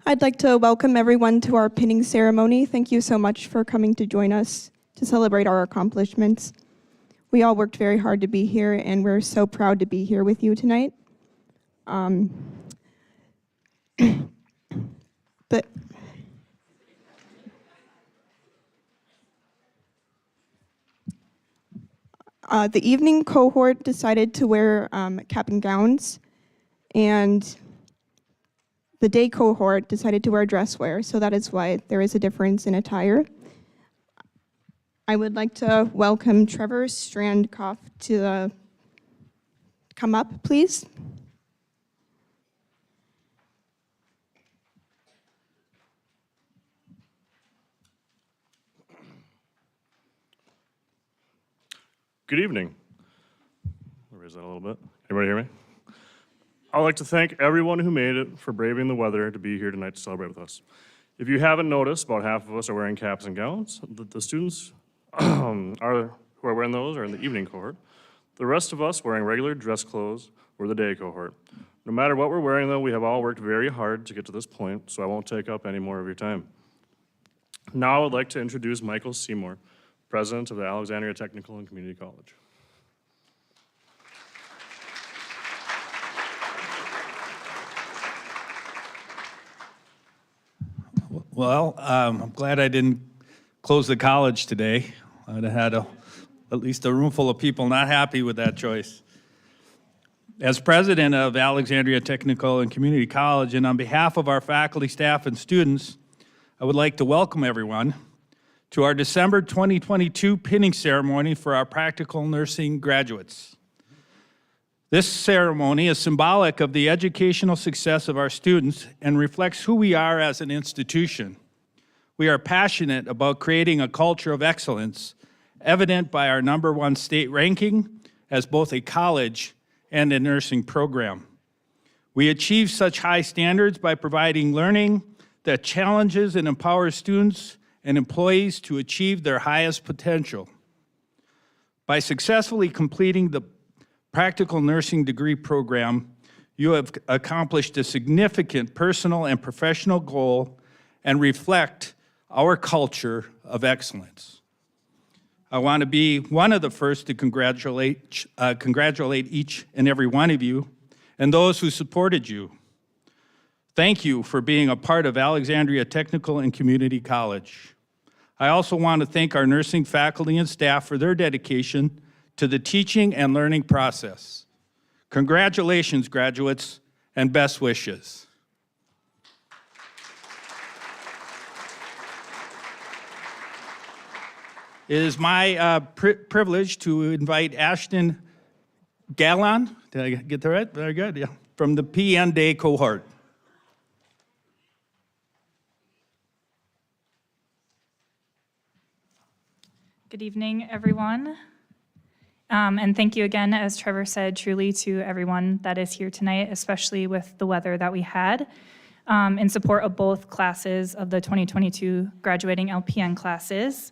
I'd like to welcome everyone to our pinning ceremony. Thank you so much for coming to join us to celebrate our accomplishments. We all worked very hard to be here, and we're so proud to be here with you tonight. The evening cohort decided to wear cap and gowns, and the day cohort decided to wear dress wear, so that is why there is a difference in attire. I would like to welcome Trevor Strandkoff to come up, please. Good evening. I'll raise that a little bit. Everybody hear me? I would like to thank everyone who made it for braving the weather to be here tonight to celebrate with us. If you haven't noticed, about half of us are wearing caps and gowns. The students who are wearing those are in the evening cohort. The rest of us wearing regular dress clothes were the day cohort. No matter what we're wearing though, we have all worked very hard to get to this point, so I won't take up any more of your time. Now I would like to introduce Michael Seymour, President of the Alexandria Technical and Community College. Well, I'm glad I didn't close the college today. I'd have had at least a room full of people not happy with that choice. As president of Alexandria Technical and Community College, and on behalf of our faculty, staff, and students, I would like to welcome everyone to our December 2022 pinning ceremony for our practical nursing graduates. This ceremony is symbolic of the educational success of our students and reflects who we are as an institution. We are passionate about creating a culture of excellence, evident by our #1 state ranking as both a college and a nursing program. We achieve such high standards by providing learning that challenges and empowers students and employees to achieve their highest potential. By successfully completing the practical nursing degree program, you have accomplished a significant personal and professional goal and reflect our culture of excellence. I want to be one of the first to congratulate each and every one of you and those who supported you. Thank you for being a part of Alexandria Technical and Community College. I also want to thank our nursing faculty and staff for their dedication to the teaching and learning process. Congratulations, graduates, and best wishes. It is my privilege to invite Ashton Gallon, did I get that right? Very good, yeah, from the PN Day cohort. Good evening, everyone. And thank you again, as Trevor said, truly to everyone that is here tonight, especially with the weather that we had, in support of both classes of the 2022 graduating LPN classes.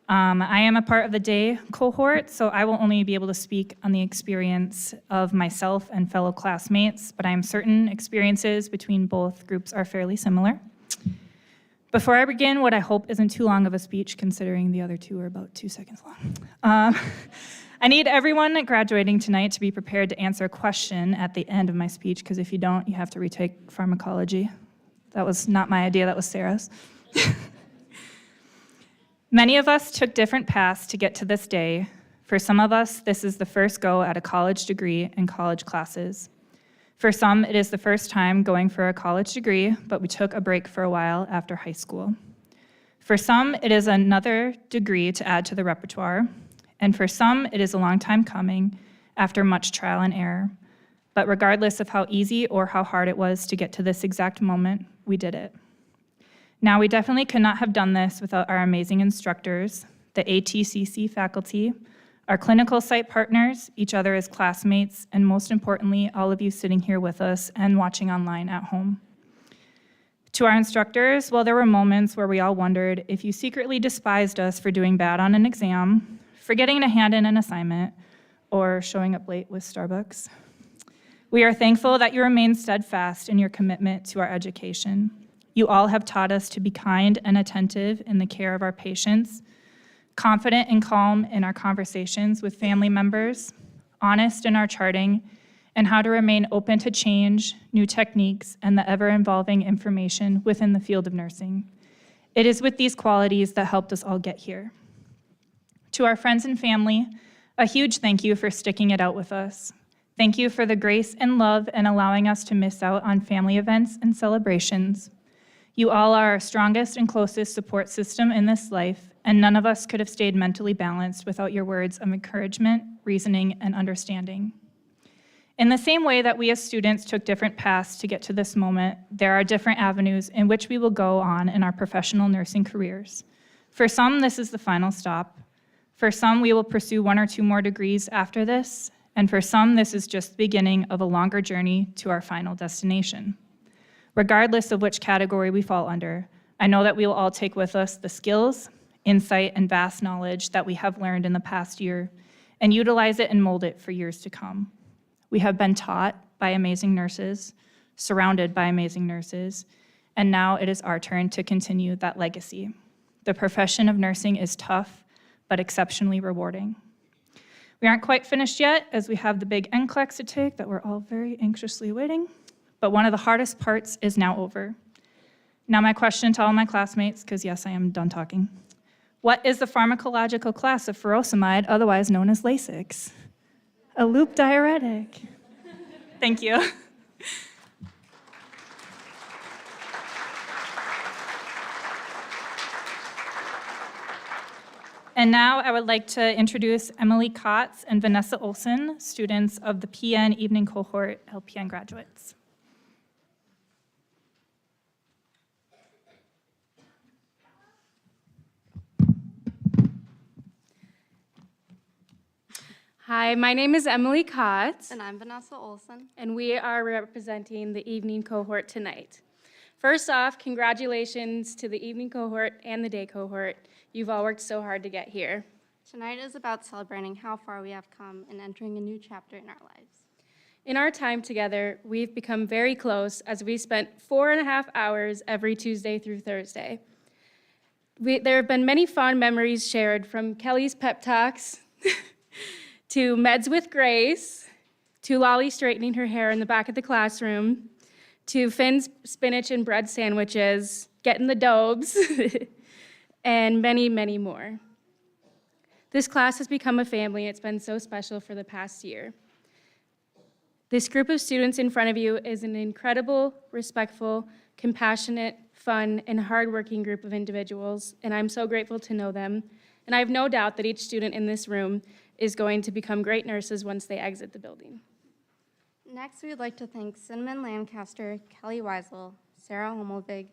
I am a part of the day cohort, so I will only be able to speak on the experience of myself and fellow classmates, but I am certain experiences between both groups are fairly similar. Before I begin, what I hope isn't too long of a speech, considering the other two are about 2 seconds long. I need everyone graduating tonight to be prepared to answer a question at the end of my speech, because if you don't, you have to retake pharmacology. That was not my idea, that was Sarah's. Many of us took different paths to get to this day. For some of us, this is the first go at a college degree and college classes. For some, it is the first time going for a college degree, but we took a break for a while after high school. For some, it is another degree to add to the repertoire. And for some, it is a long time coming after much trial and error. But regardless of how easy or how hard it was to get to this exact moment, we did it. Now, we definitely could not have done this without our amazing instructors, the ATCC faculty, our clinical site partners, each other as classmates, and most importantly, all of you sitting here with us and watching online at home. To our instructors, well, there were moments where we all wondered if you secretly despised us for doing bad on an exam, forgetting to hand in an assignment, or showing up late with Starbucks. We are thankful that you remain steadfast in your commitment to our education. You all have taught us to be kind and attentive in the care of our patients, confident and calm in our conversations with family members, honest in our charting, and how to remain open to change, new techniques, and the ever-evolving information within the field of nursing. It is with these qualities that helped us all get here. To our friends and family, a huge thank you for sticking it out with us. Thank you for the grace and love and allowing us to miss out on family events and celebrations. You all are our strongest and closest support system in this life, and none of us could have stayed mentally balanced without your words of encouragement, reasoning, and understanding. In the same way that we as students took different paths to get to this moment, there are different avenues in which we will go on in our professional nursing careers. For some, this is the final stop. For some, we will pursue 1 or 2 more degrees after this, and for some, this is just the beginning of a longer journey to our final destination. Regardless of which category we fall under, I know that we will all take with us the skills, insight, and vast knowledge that we have learned in the past year and utilize it and mold it for years to come. We have been taught by amazing nurses, surrounded by amazing nurses, and now it is our turn to continue that legacy. The profession of nursing is tough, but exceptionally rewarding. We aren't quite finished yet, as we have the big NCLEX to take that we're all very anxiously awaiting, but one of the hardest parts is now over. Now my question to all my classmates, because yes, I am done talking. What is the pharmacological class of furosemide, otherwise known as Lasix? A loop diuretic. Thank you. And now I would like to introduce Emily Kotz and Vanessa Olson, students of the PN Evening Cohort, LPN graduates. Hi, my name is Emily Kotz, And I'm Vanessa Olson. and we are representing the evening cohort tonight. First off, congratulations to the evening cohort and the day cohort. You've all worked so hard to get here. Tonight is about celebrating how far we have come and entering a new chapter in our lives. In our time together, we've become very close as we spent 4.5 hours every Tuesday through Thursday. There have been many fond memories shared, from Kelly's pep talks to Meds with Grace, to Lolly straightening her hair in the back of the classroom, to Finn's spinach and bread sandwiches, getting the dobes, and many, many more. This class has become a family. It's been so special for the past year. This group of students in front of you is an incredible, respectful, compassionate, fun, and hardworking group of individuals, and I'm so grateful to know them. And I have no doubt that each student in this room is going to become great nurses once they exit the building. Next, we would like to thank Cinnamon Lancaster, Kelly Weisel, Sarah Homelvig,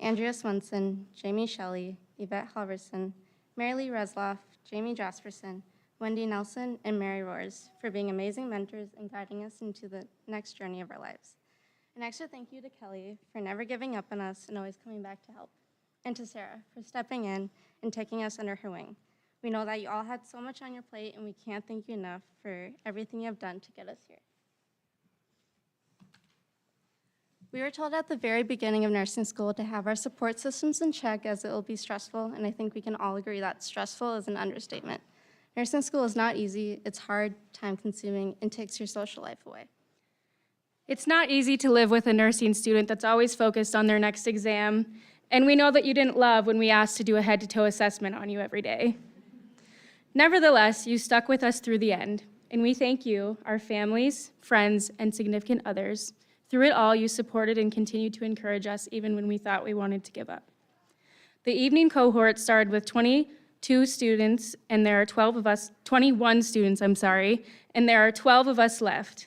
Andrea Swenson, Jamie Shelley, Yvette Halverson, Mary Lee Resloff, Jamie Jasperson, Wendy Nelson, and Mary Roars for being amazing mentors and guiding us into the next journey of our lives. An extra thank you to Kelly for never giving up on us and always coming back to help, and to Sarah for stepping in and taking us under her wing. We know that you all had so much on your plate, and we can't thank you enough for everything you have done to get us here. We were told at the very beginning of nursing school to have our support systems in check, as it will be stressful, and I think we can all agree that stressful is an understatement. Nursing school is not easy, it's hard, time-consuming, and takes your social life away. It's not easy to live with a nursing student that's always focused on their next exam, and we know that you didn't love when we asked to do a head-to-toe assessment on you every day. Nevertheless, you stuck with us through the end, and we thank you, our families, friends, and significant others. Through it all, you supported and continued to encourage us even when we thought we wanted to give up. The evening cohort started with 22 students, and there are 21 students, and there are 12 of us left.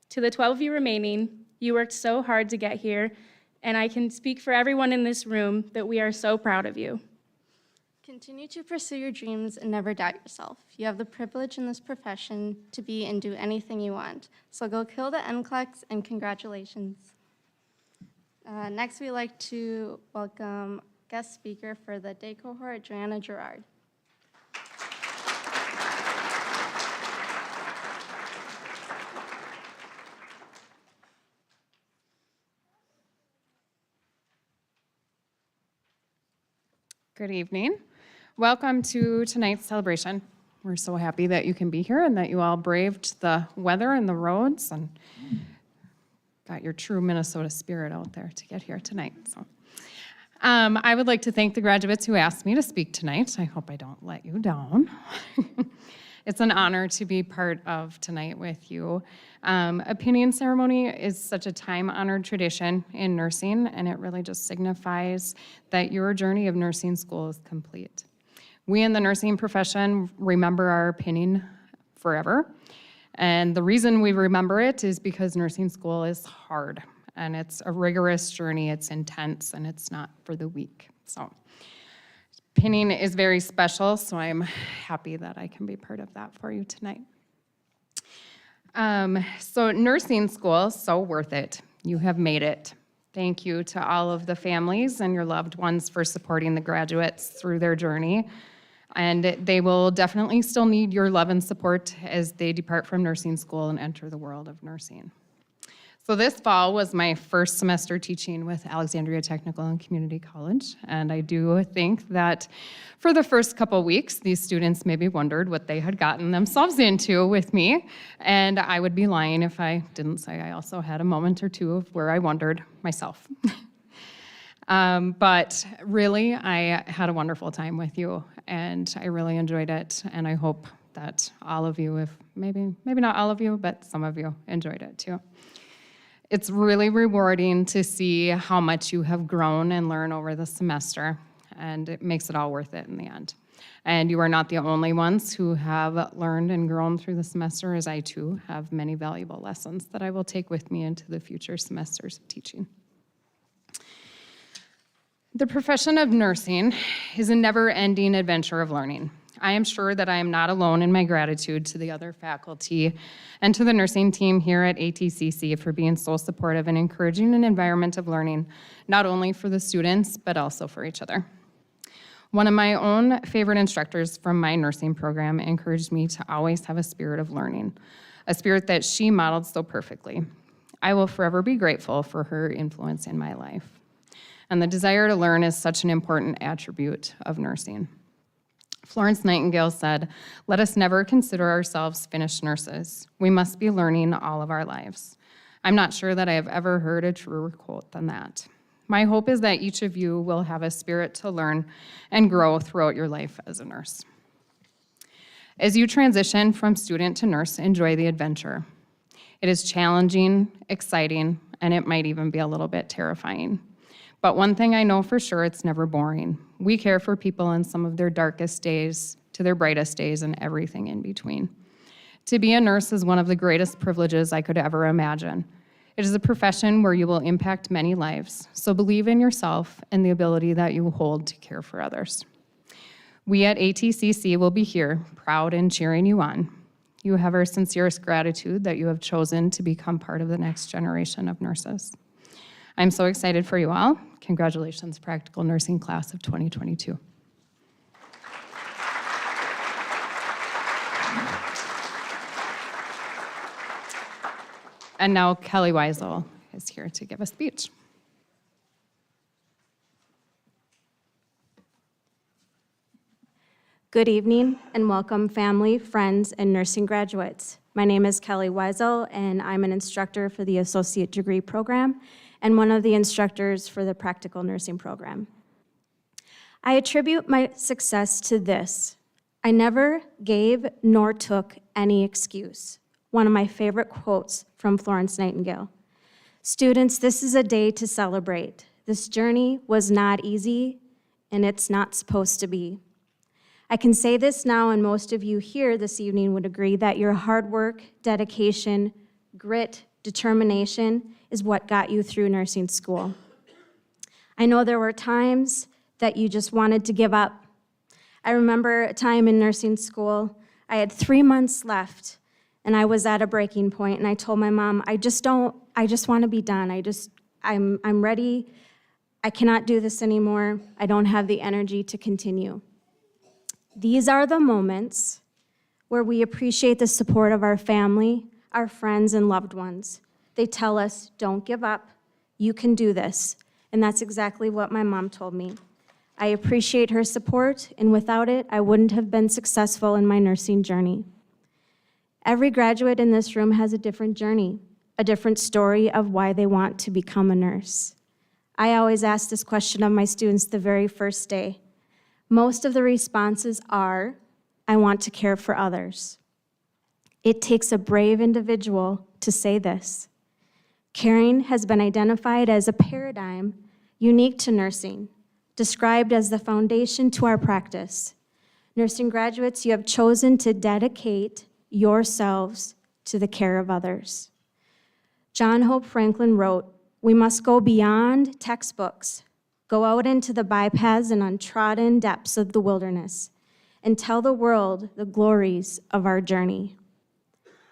To the 12 of you remaining, you worked so hard to get here, and I can speak for everyone in this room that we are so proud of you. Continue to pursue your dreams and never doubt yourself. You have the privilege in this profession to be and do anything you want. So go kill the NCLEX, and congratulations. Next, we'd like to welcome guest speaker for the day cohort, Joanna Gerard. Good evening. Welcome to tonight's celebration. We're so happy that you can be here and that you all braved the weather and the roads and got your true Minnesota spirit out there to get here tonight. So, I would like to thank the graduates who asked me to speak tonight. I hope I don't let you down. It's an honor to be part of tonight with you. Opinion ceremony is such a time-honored tradition in nursing, and it really just signifies that your journey of nursing school is complete. We in the nursing profession remember our opinion forever, and the reason we remember it is because nursing school is hard, and it's a rigorous journey, it's intense, and it's not for the weak. So, pinning is very special, so I'm happy that I can be part of that for you tonight. So nursing school, so worth it. You have made it. Thank you to all of the families and your loved ones for supporting the graduates through their journey. And they will definitely still need your love and support as they depart from nursing school and enter the world of nursing. So this fall was my first semester teaching with Alexandria Technical and Community College, and I do think that for the first couple weeks, these students maybe wondered what they had gotten themselves into with me, and I would be lying if I didn't say I also had a moment or two of where I wondered myself. But really, I had a wonderful time with you, and I really enjoyed it, and I hope that all of you, if maybe not all of you, but some of you enjoyed it too. It's really rewarding to see how much you have grown and learned over the semester, and it makes it all worth it in the end. And you are not the only ones who have learned and grown through the semester, as I too have many valuable lessons that I will take with me into the future semesters of teaching. The profession of nursing is a never-ending adventure of learning. I am sure that I am not alone in my gratitude to the other faculty and to the nursing team here at ATCC for being so supportive and encouraging an environment of learning, not only for the students, but also for each other. One of my own favorite instructors from my nursing program encouraged me to always have a spirit of learning, a spirit that she modeled so perfectly. I will forever be grateful for her influence in my life. And the desire to learn is such an important attribute of nursing. Florence Nightingale said, "Let us never consider ourselves finished nurses. We must be learning all of our lives." I'm not sure that I have ever heard a truer quote than that. My hope is that each of you will have a spirit to learn and grow throughout your life as a nurse. As you transition from student to nurse, enjoy the adventure. It is challenging, exciting, and it might even be a little bit terrifying. But one thing I know for sure, it's never boring. We care for people in some of their darkest days to their brightest days and everything in between. To be a nurse is one of the greatest privileges I could ever imagine. It is a profession where you will impact many lives, so believe in yourself and the ability that you hold to care for others. We at ATCC will be here, proud and cheering you on. You have our sincerest gratitude that you have chosen to become part of the next generation of nurses. I'm so excited for you all. Congratulations, Practical Nursing Class of 2022. And now Kelly Weisel is here to give a speech. Good evening and welcome family, friends, and nursing graduates. My name is Kelly Weisel and I'm an instructor for the Associate Degree Program and one of the instructors for the Practical Nursing Program. I attribute my success to this: I never gave nor took any excuse. One of my favorite quotes from Florence Nightingale. Students, this is a day to celebrate. This journey was not easy and it's not supposed to be. I can say this now, and most of you here this evening would agree that your hard work, dedication, grit, determination is what got you through nursing school. I know there were times that you just wanted to give up. I remember a time in nursing school, I had 3 months left, and I was at a breaking point, and I told my mom, I just want to be done. I'm ready. I cannot do this anymore. I don't have the energy to continue. These are the moments where we appreciate the support of our family, our friends, and loved ones. They tell us, don't give up, you can do this. And that's exactly what my mom told me. I appreciate her support, and without it, I wouldn't have been successful in my nursing journey. Every graduate in this room has a different journey, a different story of why they want to become a nurse. I always ask this question of my students the very first day. Most of the responses are, I want to care for others. It takes a brave individual to say this. Caring has been identified as a paradigm unique to nursing, described as the foundation to our practice. Nursing graduates, you have chosen to dedicate yourselves to the care of others. John Hope Franklin wrote, "We must go beyond textbooks, go out into the bypaths and untrodden depths of the wilderness, and tell the world the glories of our journey."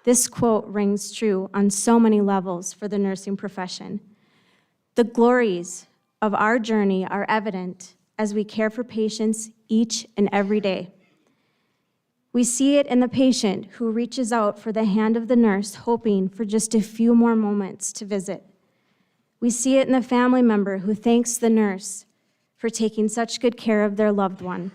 This quote rings true on so many levels for the nursing profession. The glories of our journey are evident as we care for patients each and every day. We see it in the patient who reaches out for the hand of the nurse, hoping for just a few more moments to visit. We see it in the family member who thanks the nurse for taking such good care of their loved one.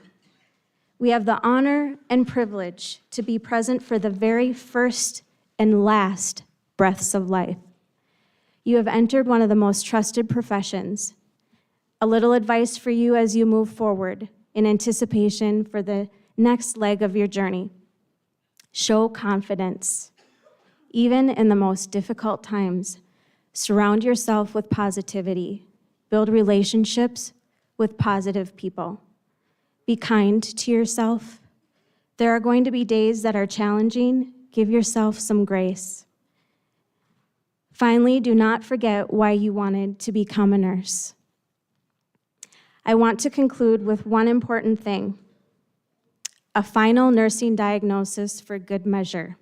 We have the honor and privilege to be present for the very first and last breaths of life. You have entered one of the most trusted professions. A little advice for you as you move forward in anticipation for the next leg of your journey. Show confidence. Even in the most difficult times, surround yourself with positivity. Build relationships with positive people. Be kind to yourself. There are going to be days that are challenging. Give yourself some grace. Finally, do not forget why you wanted to become a nurse. I want to conclude with one important thing: a final nursing diagnosis for good measure.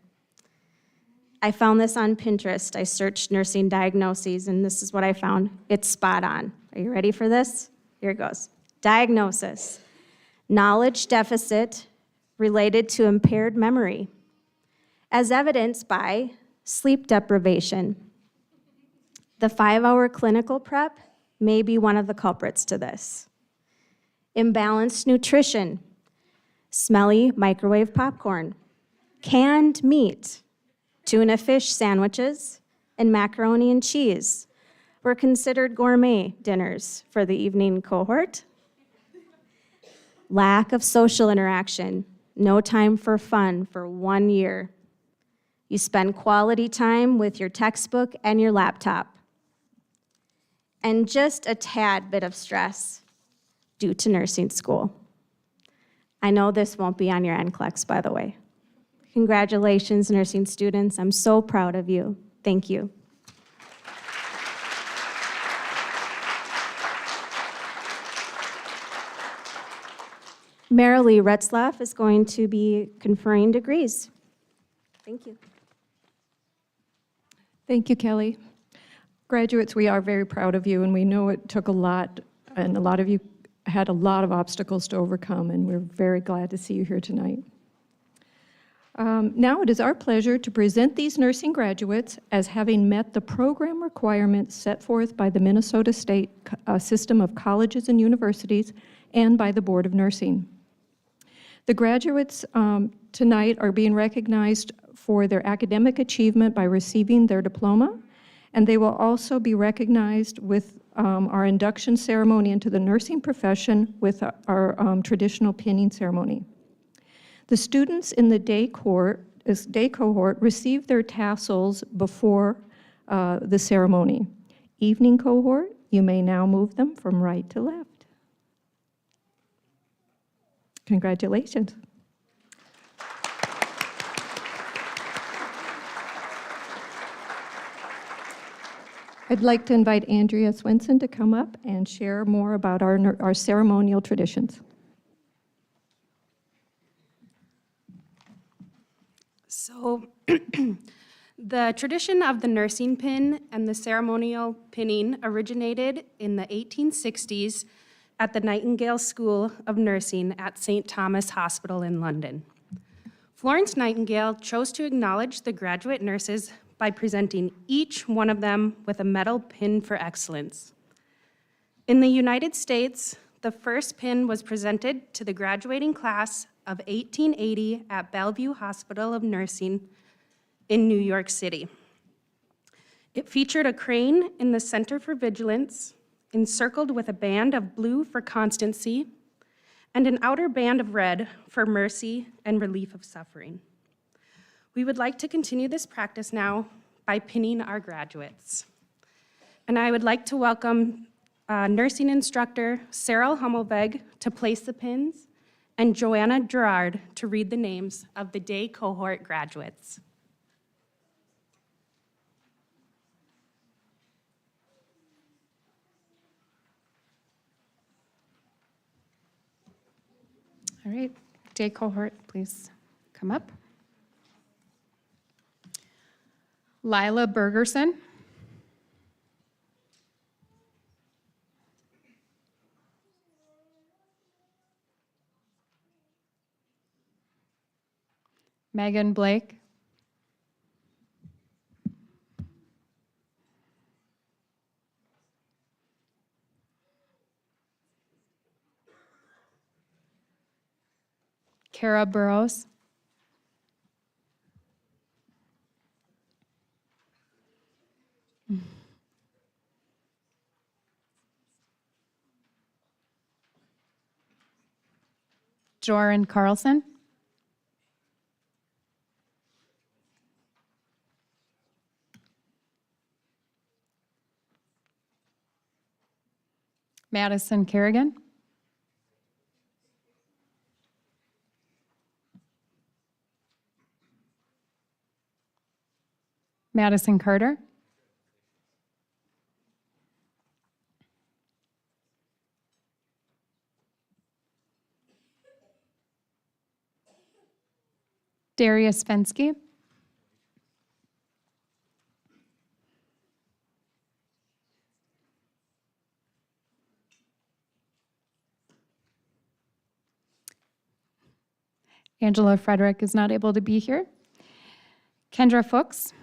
I found this on Pinterest. I searched nursing diagnoses, and this is what I found. It's spot on. Are you ready for this? Here it goes. Diagnosis: knowledge deficit related to impaired memory, as evidenced by sleep deprivation. The 5-hour clinical prep may be one of the culprits to this. Imbalanced nutrition, smelly microwave popcorn, canned meat, tuna fish sandwiches, and macaroni and cheese were considered gourmet dinners for the evening cohort. Lack of social interaction, no time for fun for 1 year. You spend quality time with your textbook and your laptop. And just a tad bit of stress due to nursing school. I know this won't be on your NCLEX, by the way. Congratulations, nursing students. I'm so proud of you. Thank you. Marilee Retzlaff is going to be conferring degrees. Thank you. Thank you, Kelly. Graduates, we are very proud of you, and we know it took a lot, and a lot of you had a lot of obstacles to overcome, and we're very glad to see you here tonight. Now it is our pleasure to present these nursing graduates as having met the program requirements set forth by the Minnesota State System of Colleges and Universities and by the Board of Nursing. The graduates tonight are being recognized for their academic achievement by receiving their diploma, and they will also be recognized with our induction ceremony into the nursing profession with our traditional pinning ceremony. The students in the day cohort receive their tassels before the ceremony. Evening cohort, you may now move them from right to left. Congratulations. I'd like to invite Andrea Swenson to come up and share more about our ceremonial traditions. So the tradition of the nursing pin and the ceremonial pinning originated in the 1860s at the Nightingale School of Nursing at St. Thomas Hospital in London. Florence Nightingale chose to acknowledge the graduate nurses by presenting each one of them with a metal pin for excellence. In the United States, the first pin was presented to the graduating class of 1880 at Bellevue Hospital of Nursing in New York City. It featured a crane in the center for vigilance, encircled with a band of blue for constancy, and an outer band of red for mercy and relief of suffering. We would like to continue this practice now by pinning our graduates. And I would like to welcome nursing instructor Sarah Hummelveg to place the pins and Joanna Gerard to read the names of the day cohort graduates. All right, day cohort, please come up. Lila Bergerson. Megan Blake. Kara Burrows. Joran Carlson. Madison Kerrigan. Madison Carter. Darius Fensky. Angela Frederick is not able to be here. Kendra Fuchs.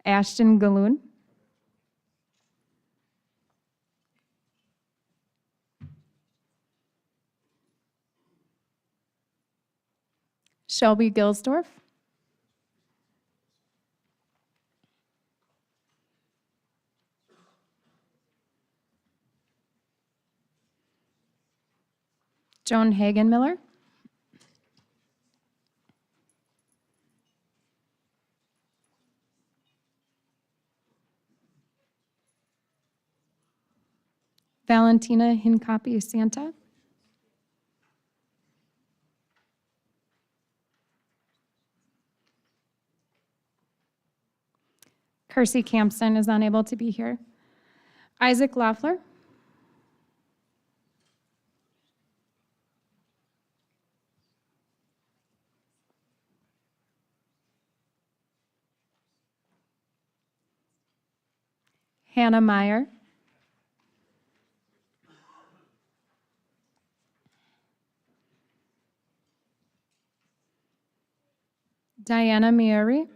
Ashton Galoon. Shelby Gilsdorf. Joan Hagen-Miller. Valentina Hincapi Santa. Kersey Campson is unable to be here. Isaac Loeffler. Hannah Meyer. Diana Mieri.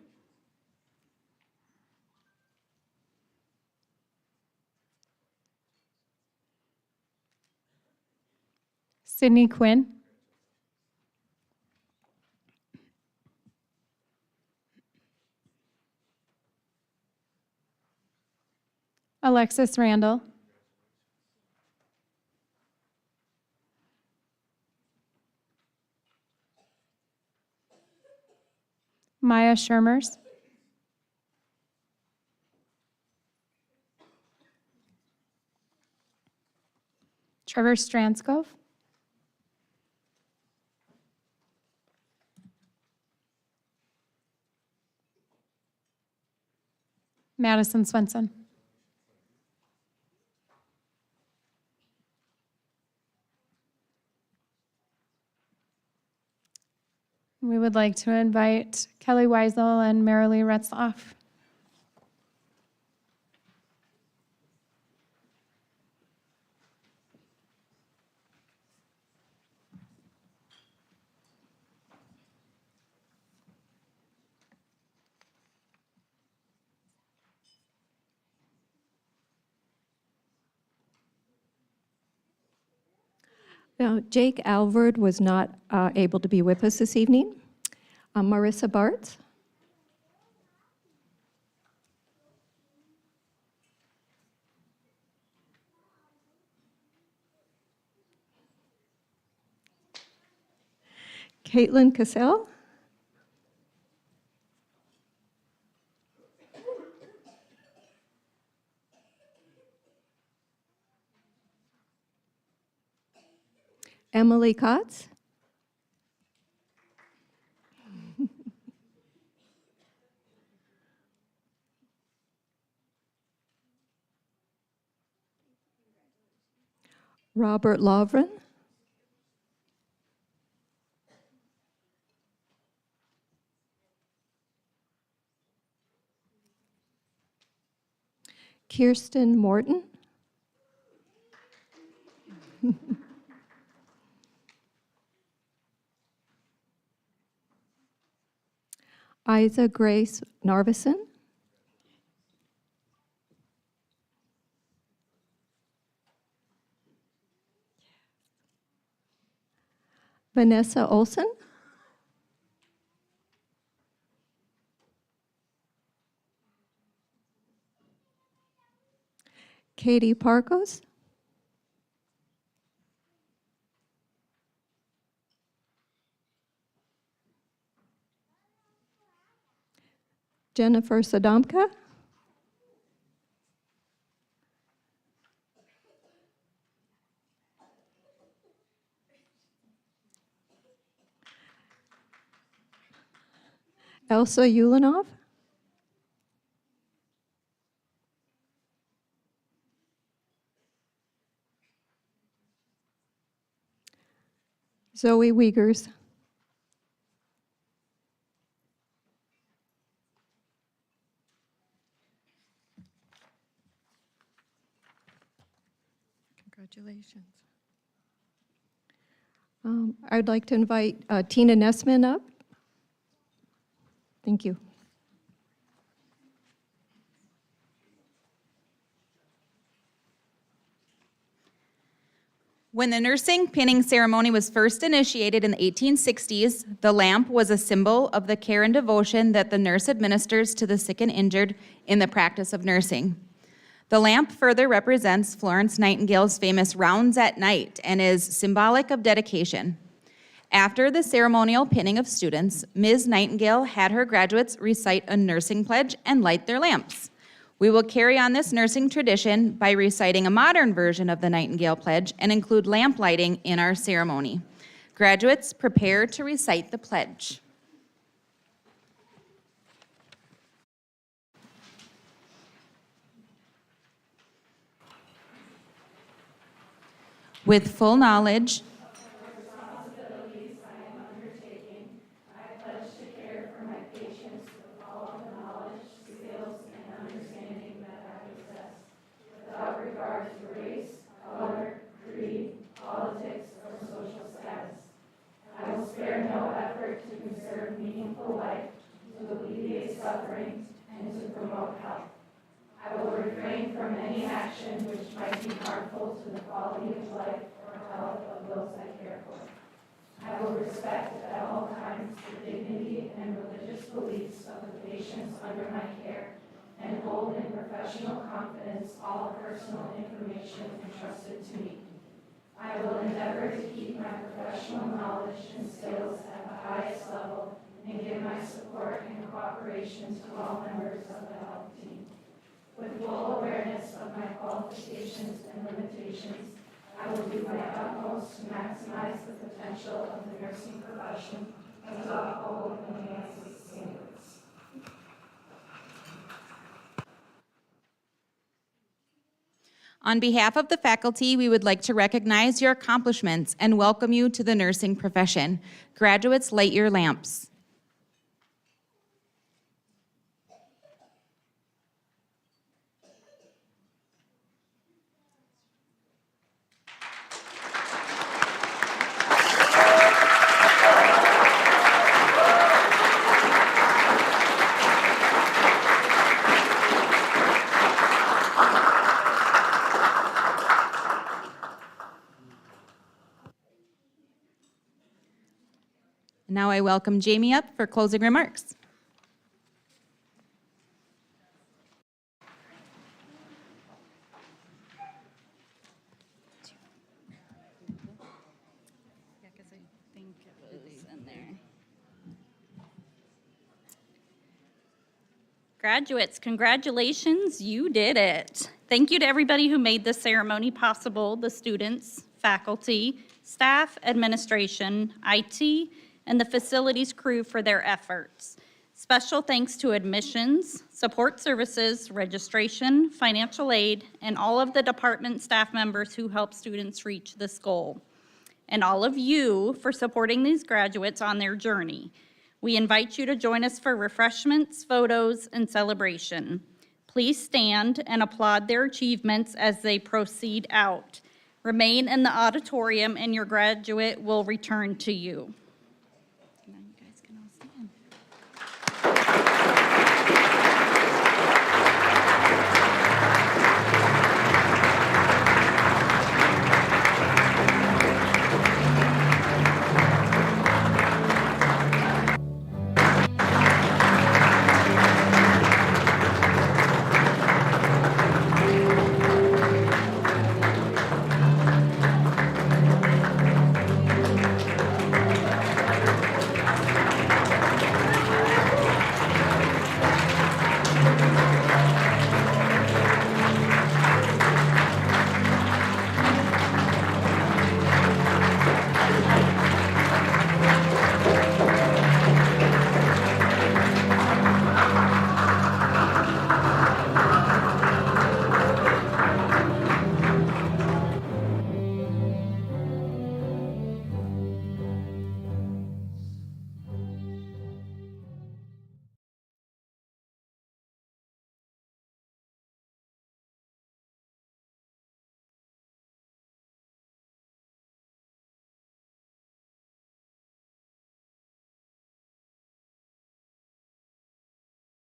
Sydney Quinn. Alexis Randall. Maya Shermers. Trevor Stranskov. Madison Swenson. We would like to invite Kelly Weisel and Marilee Retzloff. Now, Jake Alvord was not able to be with us this evening. Marissa Bartz. Caitlin Cassell. Emily Kotz. Robert Lovren. Kirsten Morton. Isa Grace Narveson. Vanessa Olson. Katie Parkos. Jennifer Sadomka. Elsa Yulinov. Zoe Wiegers. Congratulations. I'd like to invite Tina Nessman up. Thank you. When the nursing pinning ceremony was first initiated in the 1860s, the lamp was a symbol of the care and devotion that the nurse administers to the sick and injured in the practice of nursing. The lamp further represents Florence Nightingale's famous rounds at night and is symbolic of dedication. After the ceremonial pinning of students, Ms. Nightingale had her graduates recite a nursing pledge and light their lamps. We will carry on this nursing tradition by reciting a modern version of the Nightingale Pledge and include lamp lighting in our ceremony. Graduates, prepare to recite the pledge. With full knowledge On behalf of the faculty, we would like to recognize your accomplishments and welcome you to the nursing profession. Graduates, light your lamps. Now I welcome Jamie up for closing remarks. Graduates, congratulations, you did it. Thank you to everybody who made this ceremony possible, the students, faculty, staff, administration, IT, and the facilities crew for their efforts. Special thanks to admissions, support services, registration, financial aid, and all of the department staff members who help students reach this goal. And all of you for supporting these graduates on their journey. We invite you to join us for refreshments, photos, and celebration. Please stand and applaud their achievements as they proceed out. Remain in the auditorium and your graduate will return to you.